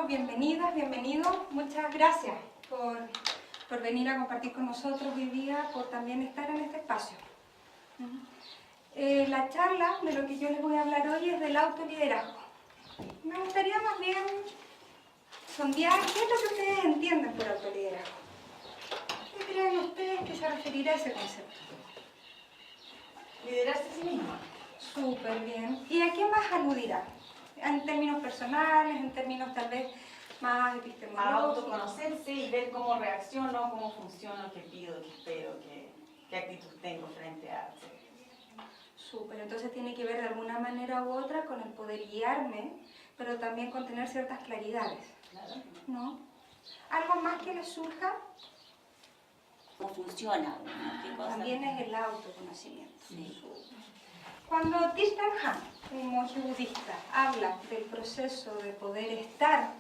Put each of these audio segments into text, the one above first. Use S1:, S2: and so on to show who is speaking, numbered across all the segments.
S1: bienvenidas, bienvenidos. Muchas gracias por venir a compartir con nosotros hoy día, por también estar en este espacio. La charla de lo que yo les voy a hablar hoy es del autoliderazgo. Me gustaría más bien sondear qué es lo que ustedes entienden por autoliderazgo. ¿Qué creen ustedes que se referirá a ese concepto?
S2: Liderarse a sí misma.
S1: Súper bien. ¿Y a qué más aludirá? En términos personales, en términos tal vez más
S2: A
S1: epistemológicos.
S2: autoconocerse y ver cómo reacciono, cómo funciono, qué pido, qué espero, qué actitud tengo frente a...
S1: Súper, entonces tiene que ver de alguna manera u otra con el poder guiarme, pero también con tener ciertas claridades,
S2: Claro.
S1: ¿no? ¿Algo más que les surja?
S3: ¿Cómo funciona? ¿Qué cosa?
S1: También es el autoconocimiento.
S3: Sí.
S1: Cuando Thich Nhat Hanh, un monje budista, habla del proceso de poder estar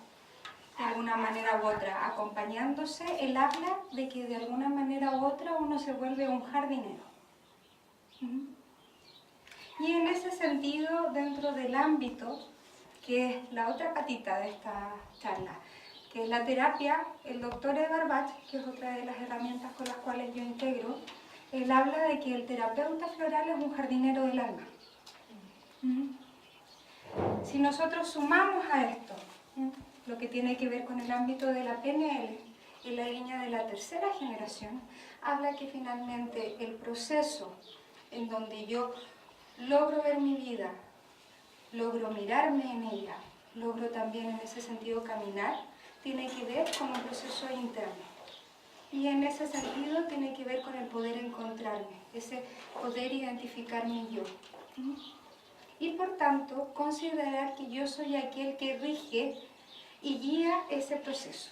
S1: de alguna manera u otra acompañándose, él habla de que de alguna manera u otra uno se vuelve un jardinero. Y en ese sentido, dentro del ámbito, que es la otra patita de esta charla, que es la terapia, el doctor Edvard Bach, que es otra de las herramientas con las cuales yo integro, él habla de que el terapeuta floral es un jardinero del alma. Si nosotros sumamos a esto lo que tiene que ver con el ámbito de la PNL y la línea de la tercera generación, habla que finalmente el proceso en donde yo logro ver mi vida, logro mirarme en ella, logro también en ese sentido caminar, tiene que ver con un proceso interno. Y en ese sentido tiene que ver con el poder encontrarme, ese poder identificar mi yo. Y por tanto, considerar que yo soy aquel que rige y guía ese proceso.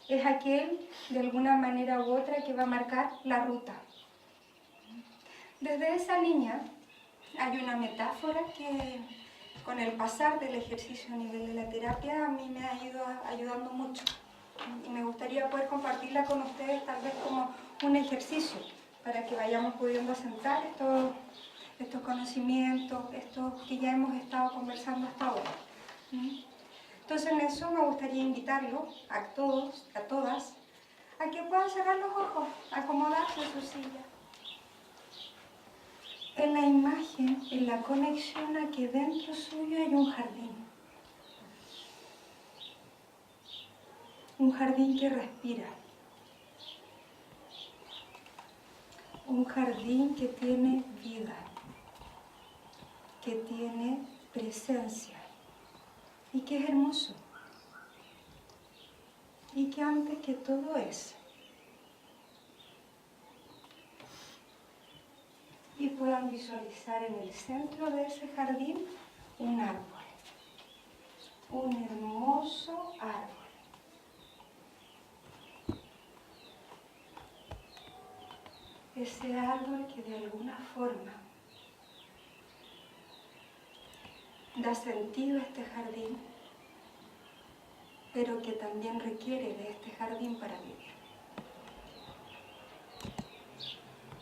S1: Es aquel, de alguna manera u otra, que va a marcar la ruta. Desde esa línea, hay una metáfora que, con el pasar del ejercicio a nivel de la terapia, a mí me ha ido ayudando mucho. Y me gustaría poder compartirla con ustedes tal vez como un ejercicio, para que vayamos pudiendo asentar estos conocimientos, estos que ya hemos estado conversando hasta ahora. Entonces en eso me gustaría invitarlos a todos, a todas, a que puedan cerrar los ojos, acomodarse en su silla. En la imagen, en la conexión a que dentro suyo hay un jardín. Un jardín que respira. Un jardín que tiene vida, que tiene presencia y que es hermoso. Y que antes que todo es. Y puedan visualizar en el centro de ese jardín un árbol, un hermoso árbol. Ese árbol que de alguna forma da sentido a este jardín, pero que también requiere de este jardín para vivir.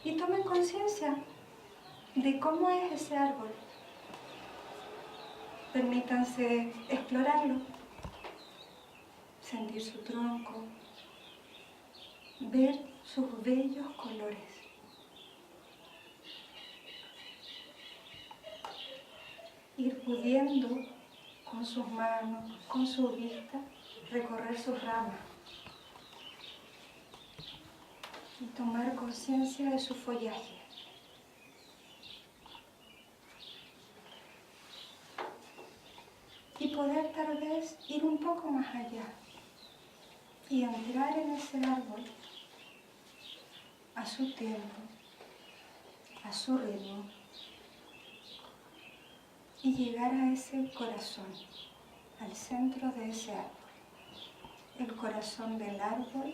S1: Y tomen conciencia de cómo es ese árbol. Permítanse explorarlo, sentir su tronco, ver sus bellos colores. Ir pudiendo con sus manos, con su vista, recorrer sus ramas y tomar conciencia de su follaje. Y poder tal vez ir un poco más allá y entrar en ese árbol a su tiempo, a su ritmo, y llegar a ese corazón, al centro de ese árbol. El corazón del árbol,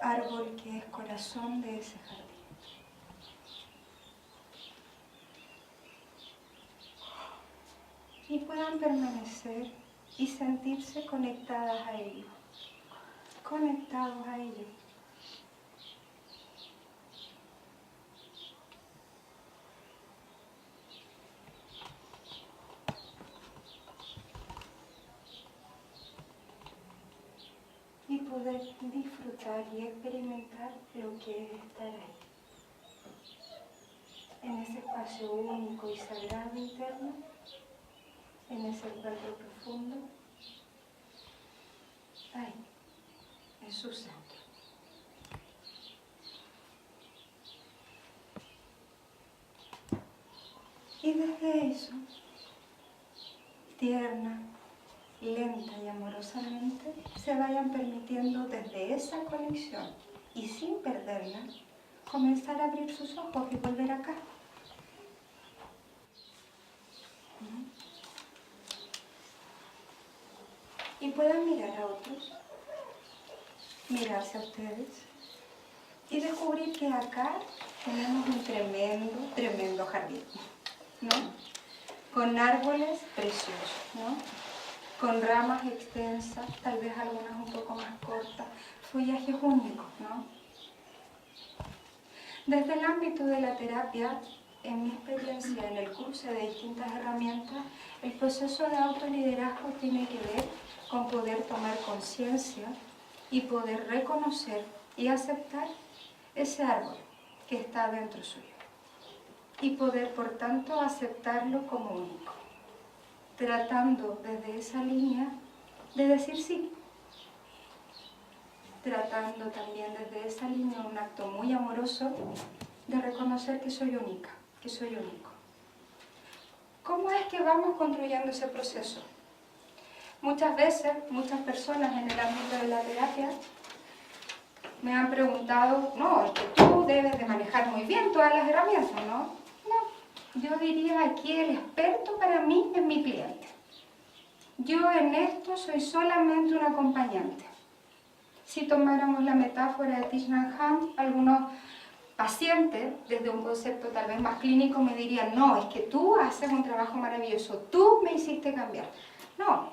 S1: árbol que es corazón de ese jardín. Y puedan permanecer y sentirse conectadas a ello, conectados a ello. poder disfrutar y experimentar lo que es estar ahí, en ese espacio único y sagrado interno, en ese encuentro profundo, ahí, en su centro. Y desde eso, tierna, lenta y amorosamente, se vayan permitiendo desde esa conexión y sin perderla, comenzar a abrir sus ojos y volver acá. Y puedan mirar a otros, mirarse a ustedes y descubrir que acá tenemos un tremendo jardín, ¿no? Con árboles preciosos, ¿no? Con ramas extensas, tal vez algunas un poco más cortas, follajes únicos, ¿no? Desde el ámbito de la terapia, en mi experiencia en el cruce de distintas herramientas, el proceso de autoliderazgo tiene que ver con poder tomar conciencia y poder reconocer y aceptar ese árbol que está dentro suyo. Y poder, por tanto, aceptarlo como único, tratando desde esa línea de decir sí, tratando también desde esa línea un acto muy amoroso de reconocer que soy única, que soy único. ¿Cómo es que vamos construyendo ese proceso? Muchas veces, muchas personas en el ámbito de la terapia me han preguntado, no, es que tú debes de manejar muy bien todas las herramientas, ¿no? No, yo diría aquí el experto para mí es mi cliente. Yo en esto soy solamente un acompañante. Si tomáramos la metáfora de Thich Nhat Hanh, algunos pacientes, desde un concepto tal vez más clínico, me dirían, no, es que tú haces un trabajo maravilloso, tú me hiciste cambiar. No,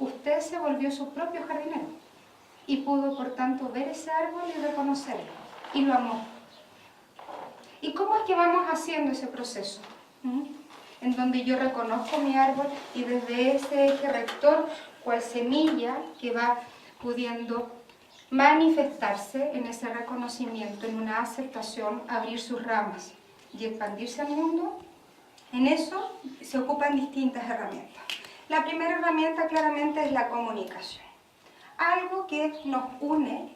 S1: usted se volvió su propio jardinero y pudo, por tanto, ver ese árbol y reconocerlo, y lo amó. ¿Y cómo es que vamos haciendo ese proceso? En donde yo reconozco mi árbol y desde ese eje rector, cual semilla que va pudiendo manifestarse en ese reconocimiento, en una aceptación, abrir sus ramas y expandirse al mundo, en eso se ocupan distintas herramientas. La primera herramienta claramente es la comunicación. Algo que nos une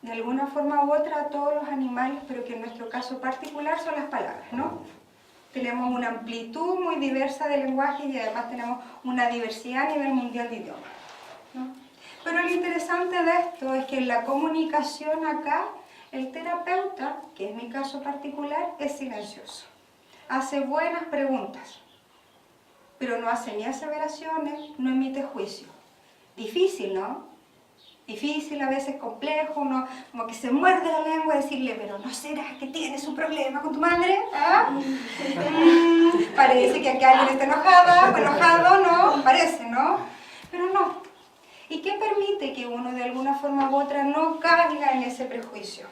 S1: de alguna forma u otra a todos los animales, pero que en nuestro caso particular son las palabras, ¿no? Tenemos una amplitud muy diversa de lenguajes y además tenemos una diversidad a nivel mundial de idiomas, ¿no? Pero lo interesante de esto es que en la comunicación acá, el terapeuta, que es mi caso particular, es silencioso. Hace buenas preguntas, pero no hace ni aseveraciones, no emite juicio. Difícil, ¿no? Difícil, a veces complejo, uno como que se muerde la lengua y decirle, pero ¿no será que tienes un problema con tu madre? ¿Ah? Parece que aquí alguien está enojada o enojado, ¿no? Parece, ¿no? Pero no. ¿Y qué permite que uno de alguna forma u otra no caiga en ese prejuicio?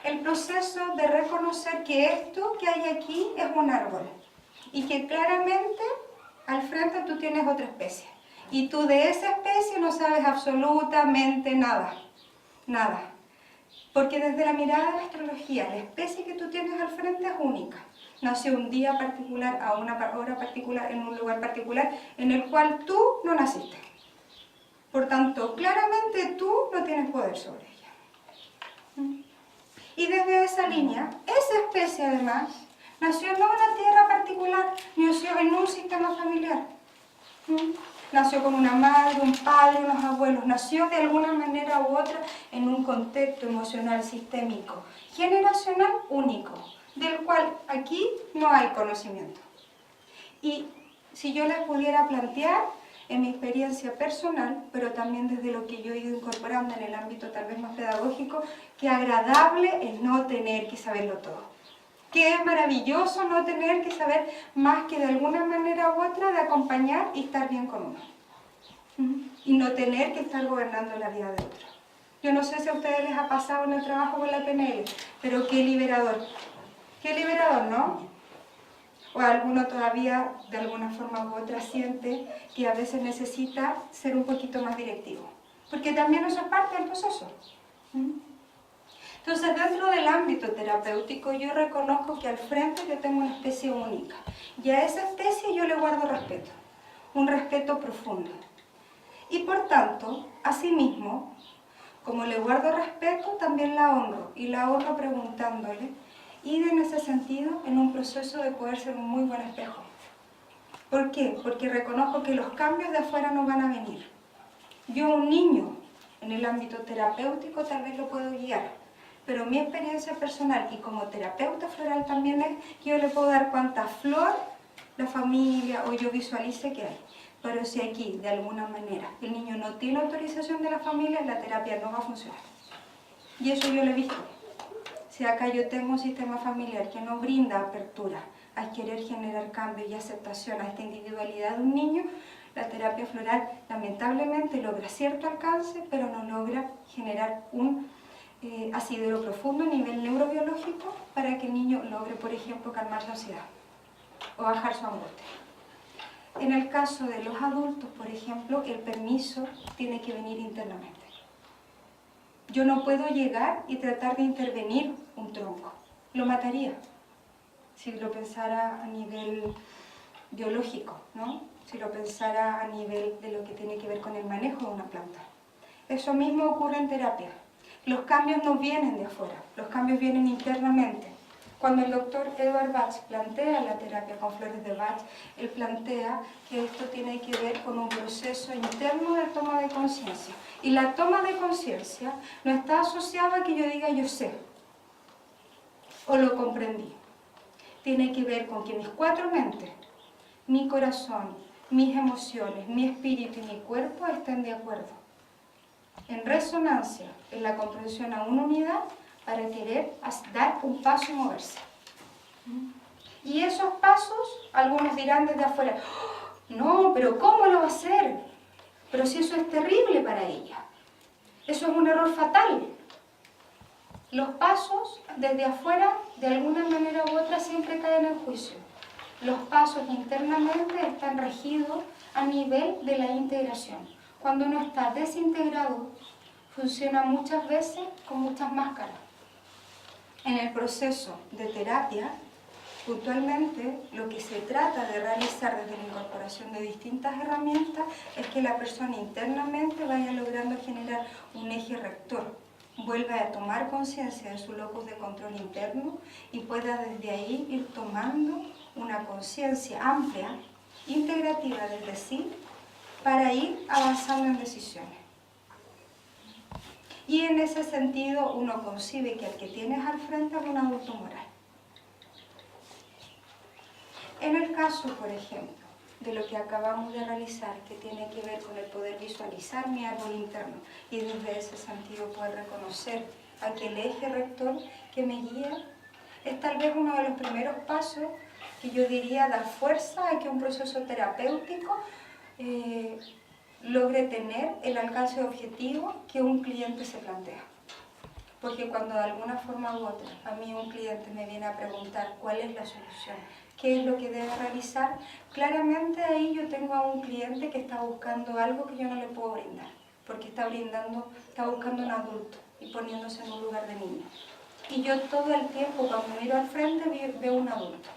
S1: El proceso de reconocer que esto que hay aquí es un árbol y que claramente al frente tú tienes otra especie. Y tú de esa especie no sabes absolutamente nada, nada. Porque desde la mirada de la astrología, la especie que tú tienes al frente es única. Nació un día particular, a una hora particular, en un lugar particular, en el cual tú no naciste. Por tanto, claramente tú no tienes poder sobre ella. Y desde esa línea, esa especie además, nació no en una tierra particular, nació en un sistema familiar. Nació con una madre, un padre, unos abuelos, nació de alguna manera u otra en un contexto emocional sistémico, generacional único, del cual aquí no hay conocimiento. Y si yo les pudiera plantear, en mi experiencia personal, pero también desde lo que yo he ido incorporando en el ámbito tal vez más pedagógico, qué agradable es no tener que saberlo todo. Qué maravilloso no tener que saber más que de alguna manera u otra de acompañar y estar bien con uno. Y no tener que estar gobernando la vida de otro. Yo no sé si a ustedes les ha pasado en el trabajo con la PNL, pero qué liberador, ¿no? O alguno todavía de alguna forma u otra siente que a veces necesita ser un poquito más directivo. porque también eso es parte del proceso. Entonces, dentro del ámbito terapéutico, yo reconozco que al frente yo tengo una especie única, y a esa especie yo le guardo respeto, un respeto profundo. Y por tanto, asimismo, como le guardo respeto, también la honro, y la honro preguntándole, y en ese sentido, en un proceso de poder ser un muy buen espejo. ¿Por qué? Porque reconozco que los cambios de afuera no van a venir. Yo a un niño, en el ámbito terapéutico, tal vez lo puedo guiar, pero mi experiencia personal, y como terapeuta floral también es, que yo le puedo dar cuanta flor la familia o yo visualice que hay. Pero si aquí, de alguna manera, el niño no tiene autorización de la familia, la terapia no va a funcionar. Y eso yo lo he visto. Si acá yo tengo un sistema familiar que no brinda apertura a querer generar cambio y aceptación a esta individualidad de un niño, la terapia floral lamentablemente logra cierto alcance, pero no logra generar un asidero profundo a nivel neurobiológico para que el niño logre, por ejemplo, calmar su ansiedad o bajar su angustia. En el caso de los adultos, por ejemplo, el permiso tiene que venir internamente. Yo no puedo llegar y tratar de intervenir un tronco. Lo mataría, si lo pensara a nivel biológico, ¿no? Si lo pensara a nivel de lo que tiene que ver con el manejo de una planta. Eso mismo ocurre en terapia. Los cambios no vienen de afuera, los cambios vienen internamente. Cuando el doctor Edward Bach plantea la terapia con flores de Bach, él plantea que esto tiene que ver con un proceso interno de toma de conciencia. Y la toma de conciencia no está asociada a que yo diga yo sé o lo comprendí. Tiene que ver con que mis cuatro mentes, mi corazón, mis emociones, mi espíritu y mi cuerpo estén de acuerdo, en resonancia, en la comprensión a una unidad para querer dar un paso y moverse. Y esos pasos, algunos dirán desde afuera, ¡oh, no, pero ¿cómo lo va a hacer? Pero si eso es terrible para ella, eso es un error fatal. Los pasos desde afuera, de alguna manera u otra, siempre caen en juicio. Los pasos internamente están regidos a nivel de la integración. Cuando uno está desintegrado, funciona muchas veces con muchas máscaras. En el proceso de terapia, puntualmente, lo que se trata de realizar desde la incorporación de distintas herramientas es que la persona internamente vaya logrando generar un eje rector, vuelva a tomar conciencia de su locus de control interno y pueda desde ahí ir tomando una conciencia amplia, integrativa desde sí, para ir avanzando en decisiones. Y en ese sentido uno concibe que el que tienes al frente es un adulto moral. En el caso, por ejemplo, de lo que acabamos de realizar, que tiene que ver con el poder visualizar mi árbol interno y desde ese sentido poder reconocer aquel eje rector que me guía, es tal vez uno de los primeros pasos que yo diría da fuerza a que un proceso terapéutico logre tener el alcance objetivo que un cliente se plantea. Porque cuando de alguna forma u otra a mí un cliente me viene a preguntar cuál es la solución, qué es lo que debe realizar, claramente ahí yo tengo a un cliente que está buscando algo que yo no le puedo brindar, porque está buscando un adulto y poniéndose en un lugar de niño. Y yo todo el tiempo cuando miro al frente veo un adulto.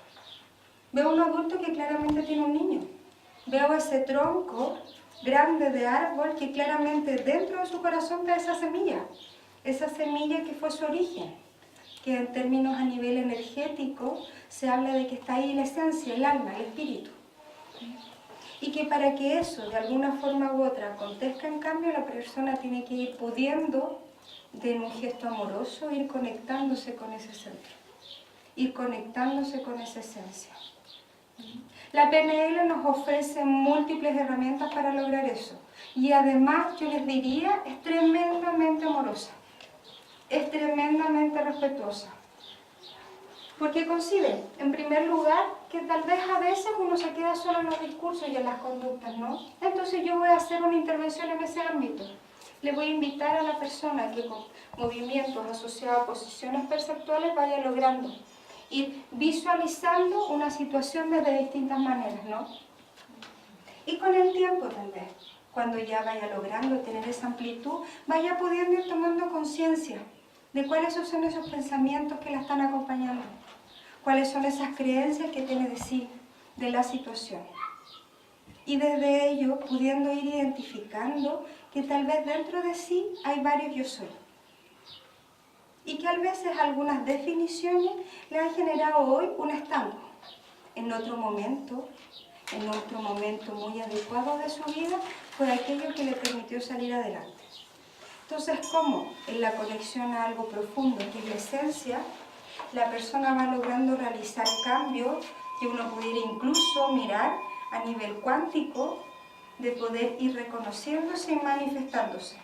S1: Veo un adulto que claramente tiene un niño. Veo ese tronco grande de árbol que claramente dentro de su corazón ve esa semilla que fue su origen, que en términos a nivel energético se habla de que está ahí la esencia, el alma, el espíritu. Y que para que eso de alguna forma u otra acontezca en cambio, la persona tiene que ir pudiendo, en un gesto amoroso, ir conectándose con ese centro, ir conectándose con esa esencia. La PNL nos ofrece múltiples herramientas para lograr eso. Y además, yo les diría, es tremendamente amorosa. Es tremendamente respetuosa. Porque concibe, en primer lugar, que tal vez a veces uno se queda solo en los discursos y en las conductas, ¿no? Entonces yo voy a hacer una intervención en ese ámbito. Le voy a invitar a la persona que con movimientos asociados a posiciones perceptuales vaya logrando ir visualizando una situación desde distintas maneras, ¿no? Y con el tiempo tal vez, cuando ya vaya logrando tener esa amplitud, vaya pudiendo ir tomando conciencia de cuáles son esos pensamientos que la están acompañando, cuáles son esas creencias que tiene de sí, de la situación. Y desde ello pudiendo ir identificando que tal vez dentro de sí hay varios yo soy. Y que a veces algunas definiciones le han generado hoy un estanco. En otro momento muy adecuado de su vida, fue aquello que le permitió salir adelante. Entonces, ¿cómo? En la conexión a algo profundo, que es la esencia, la persona va logrando realizar cambios que uno pudiera incluso mirar a nivel cuántico, de poder ir reconociéndose y manifestándose.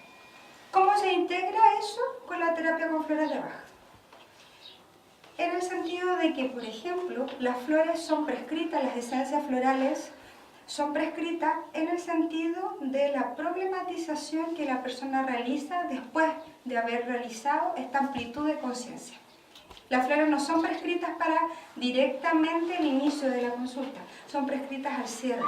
S1: ¿Cómo se integra eso con la terapia con flores de Bach? En el sentido de que, por ejemplo, las flores son prescritas, las esencias florales son prescritas en el sentido de la problematización que la persona realiza después de haber realizado esta amplitud de conciencia. Las flores no son prescritas para directamente el inicio de la consulta, son prescritas al cierre.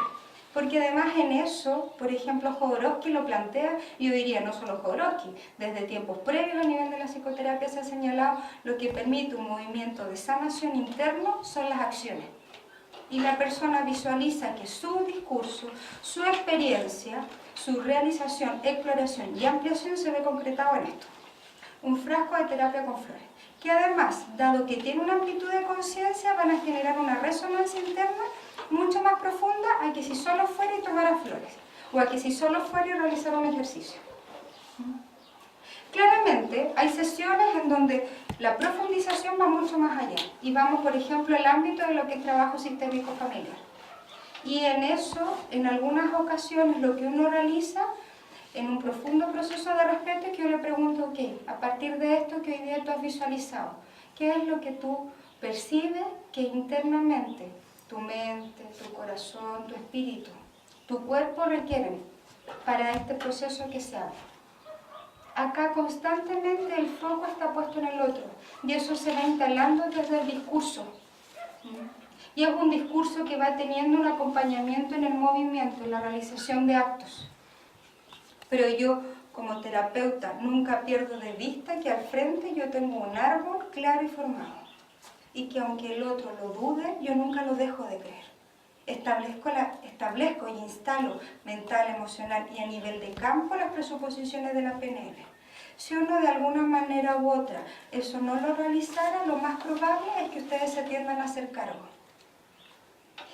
S1: Porque además en eso, por ejemplo, Jodorowsky lo plantea, y yo diría no solo Jodorowsky, desde tiempos previos a nivel de la psicoterapia se ha señalado lo que permite un movimiento de sanación interno son las acciones. Y la persona visualiza que su discurso, su experiencia, su realización, exploración y ampliación se ve concretado en esto. Un frasco de terapia con flores. Que además, dado que tiene una amplitud de conciencia, van a generar una resonancia interna mucho más profunda a que si solo fuera y tomara flores, o a que si solo fuera y realizara un ejercicio. Claramente, hay sesiones en donde la profundización va mucho más allá, y vamos, por ejemplo, al ámbito de lo que es trabajo sistémico familiar. Y en eso, en algunas ocasiones, lo que uno realiza en un profundo proceso de respeto es que yo le pregunto, ok, a partir de esto que hoy día tú has visualizado, ¿qué es lo que tú percibes que internamente tu mente, tu corazón, tu espíritu, tu cuerpo requieren para este proceso que se abre? Acá constantemente el foco está puesto en el otro y eso se va instalando desde el discurso. Y es un discurso que va teniendo un acompañamiento en el movimiento, en la realización de actos. Pero yo, como terapeuta, nunca pierdo de vista que al frente yo tengo un árbol claro y formado. Y que aunque el otro lo dude, yo nunca lo dejo de creer. Establezco y instalo mental, emocional y a nivel de campo las presuposiciones de la PNL. Si uno de alguna manera u otra eso no lo realizara, lo más probable es que ustedes se tiendan a hacer cargo.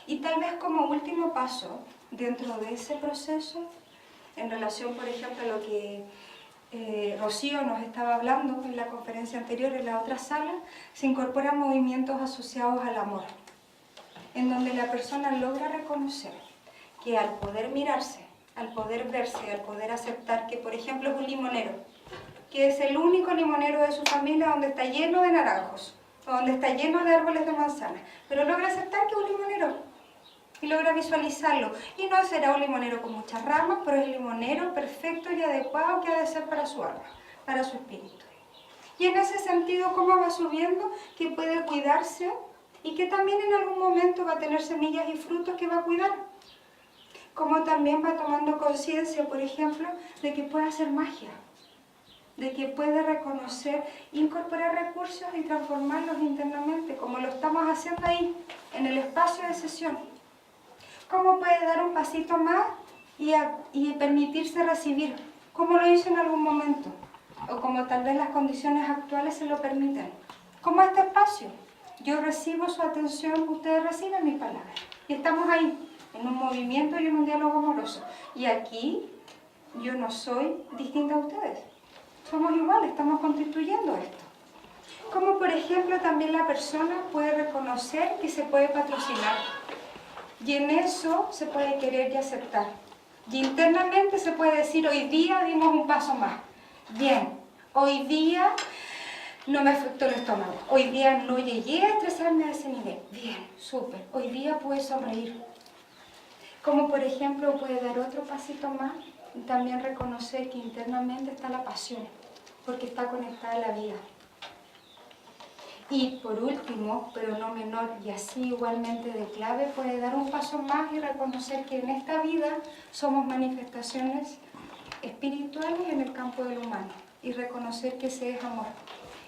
S1: Y tal vez como último paso, dentro de ese proceso, en relación, por ejemplo, a lo que Rocío nos estaba hablando en la conferencia anterior, en la otra sala, se incorporan movimientos asociados al amor, en donde la persona logra reconocer que al poder mirarse, al poder verse, al poder aceptar que, por ejemplo, es un limonero, que es el único limonero de su familia donde está lleno de naranjos, donde está lleno de árboles de manzana, pero logra aceptar que es un limonero. Y logra visualizarlo. Y no será un limonero con muchas ramas, pero es el limonero perfecto y adecuado que ha de ser para su alma, para su espíritu. Y en ese sentido, ¿cómo va subiendo? Que puede cuidarse y que también en algún momento va a tener semillas y frutos que va a cuidar. Como también va tomando conciencia, por ejemplo, de que puede hacer magia, de que puede reconocer, incorporar recursos y transformarlos internamente, como lo estamos haciendo ahí, en el espacio de sesión. ¿Cómo puede dar un pasito más y permitirse recibir? ¿Cómo lo hizo en algún momento? O como tal vez las condiciones actuales se lo permiten. Como este espacio. Yo recibo su atención, ustedes reciben mis palabras. Y estamos ahí, en un movimiento y en un diálogo amoroso. Y aquí yo no soy distinta a ustedes. Somos iguales, estamos constituyendo esto. Como por ejemplo también la persona puede reconocer que se puede patrocinar. Y en eso se puede querer y aceptar. Y internamente se puede decir, hoy día dimos un paso más. Bien, hoy día no me afectó el estómago. Hoy día no llegué a estresarme a ese nivel. Bien, súper. Hoy día pude sonreír. Como por ejemplo puede dar otro pasito más y también reconocer que internamente está la pasión, porque está conectada a la vida. Y por último, pero no menor, y así igualmente de clave, puede dar un paso más y reconocer que en esta vida somos manifestaciones espirituales en el campo del humano, y reconocer que ese es amor,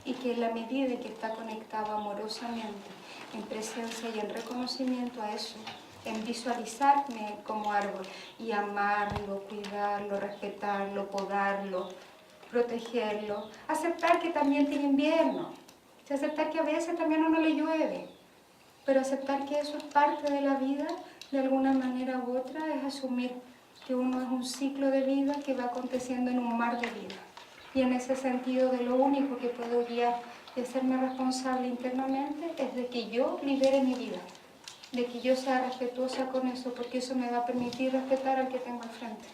S1: y que en la medida en que está conectado amorosamente, en presencia y en reconocimiento a eso, en visualizarme como árbol, y amarlo, cuidarlo, respetarlo, podarlo, protegerlo, aceptar que también tiene invierno, aceptar que a veces también a uno le llueve, pero aceptar que eso es parte de la vida, de alguna manera u otra, es asumir que uno es un ciclo de vida que va aconteciendo en un mar de vida. Y en ese sentido, de lo único que puedo guiar y hacerme responsable internamente es de que yo libere mi vida, de que yo sea respetuosa con eso, porque eso me va a permitir respetar al que tengo al frente.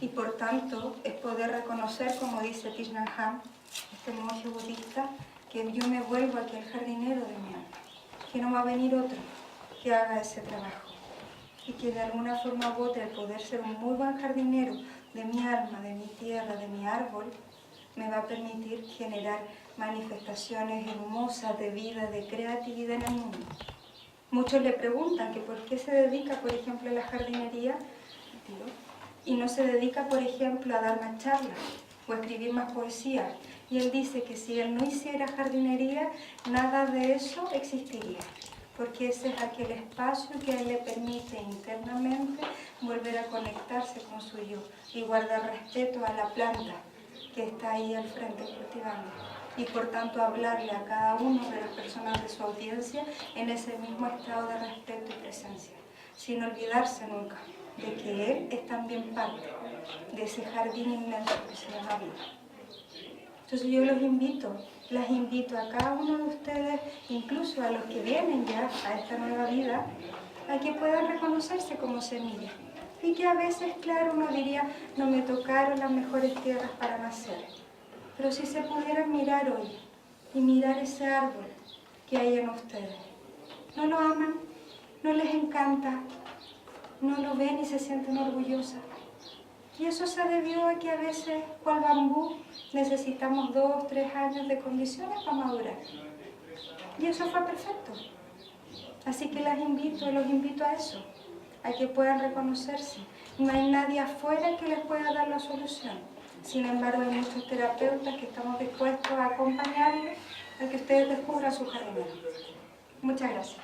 S1: Y por tanto, es poder reconocer, como dice Thich Nhat Hanh, este monje budista, que yo me vuelvo aquí el jardinero de mi alma, que no va a venir otro que haga ese trabajo, y que de alguna forma u otra el poder ser un muy buen jardinero de mi alma, de mi tierra, de mi árbol, me va a permitir generar manifestaciones hermosas de vida, de creatividad en el mundo. Muchos le preguntan que por qué se dedica, por ejemplo, a la jardinería, y no se dedica, por ejemplo, a dar más charlas o a escribir más poesía. Y él dice que si él no hiciera jardinería, nada de eso existiría, porque ese es aquel espacio que a él le permite internamente volver a conectarse con su yo y guardar respeto a la planta que está ahí al frente cultivando. Y por tanto hablarle a cada una de las personas de su audiencia en ese mismo estado de respeto y presencia, sin olvidarse nunca de que él es también parte de ese jardín inmenso que se llama vida. Entonces yo las invito a cada uno de ustedes, incluso a los que vienen ya a esta nueva vida, a que puedan reconocerse como semilla. Y que a veces, claro, uno diría, no me tocaron las mejores tierras para nacer. Pero si se pudieran mirar hoy y mirar ese árbol que hay en ustedes, ¿no lo aman? ¿No les encanta? ¿No lo ven y se sienten orgullosas? Y eso se debió a que a veces, cual bambú, necesitamos 2, 3 años de condiciones para madurar. Y eso fue perfecto. Así que los invito a eso, a que puedan reconocerse. No hay nadie afuera que les pueda dar la solución. Sin embargo, hay muchos terapeutas que estamos dispuestos a acompañarles a que ustedes descubran su jardinero. Muchas gracias.